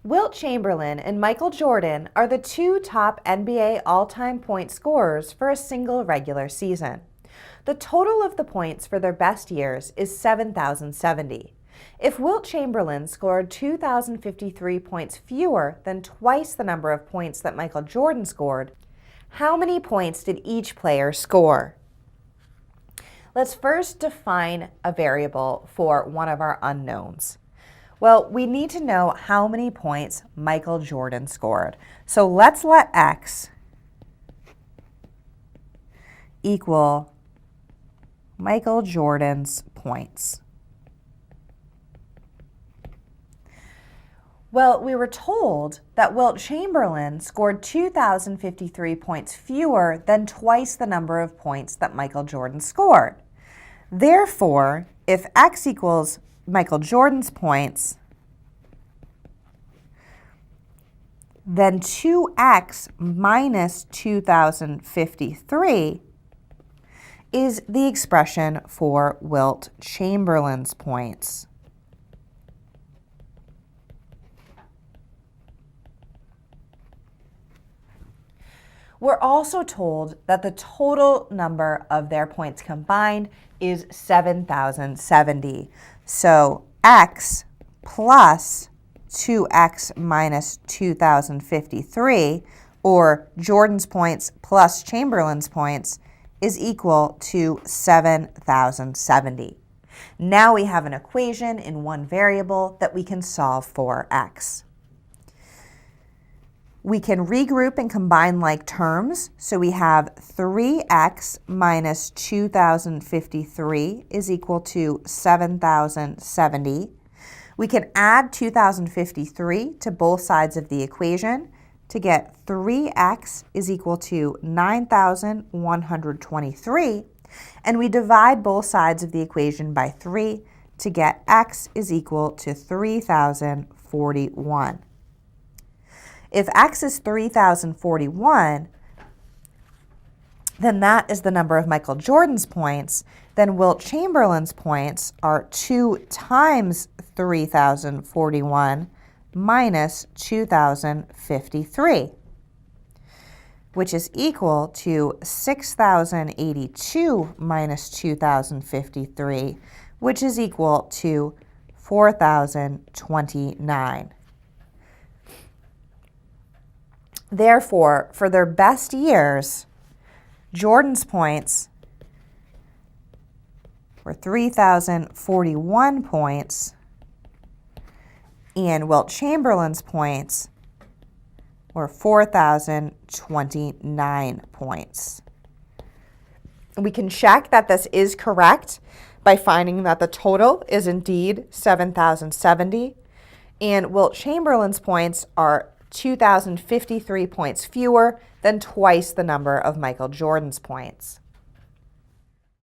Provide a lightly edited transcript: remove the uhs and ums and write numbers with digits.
Wilt Chamberlain and Michael Jordan are the two top NBA all-time point scorers for a single regular season. The total of the points for their best years is 7,070. If Wilt Chamberlain scored 2,053 points fewer than twice the number of points that Michael Jordan scored, how many points did each player score? Let's first define a variable for one of our unknowns. Well, we need to know how many points Michael Jordan scored. So let's let x equal Michael Jordan's points. Well, we were told that Wilt Chamberlain scored 2,053 points fewer than twice the number of points that Michael Jordan scored. Therefore, if x equals Michael Jordan's points, then 2x minus 2,053 is the expression for Wilt Chamberlain's points. We're also told that the total number of their points combined is 7,070. So x plus 2x minus 2,053, or Jordan's points plus Chamberlain's points, is equal to 7,070. Now we have an equation in one variable that we can solve for x. We can regroup and combine like terms. So we have 3x minus 2,053 is equal to 7,070. We can add 2,053 to both sides of the equation to get 3x is equal to 9,123. And we divide both sides of the equation by 3 to get x is equal to 3,041. If x is 3,041, then that is the number of Michael Jordan's points. Then Wilt Chamberlain's points are 2 times 3,041 minus 2,053, which is equal to 6,082 minus 2,053, which is equal to 4,029. Therefore, for their best years, Jordan's points were 3,041 points, and Wilt Chamberlain's points were 4,029 points. We can check that this is correct by finding that the total is indeed 7,070, and Wilt Chamberlain's points are 2,053 points fewer than twice the number of Michael Jordan's points.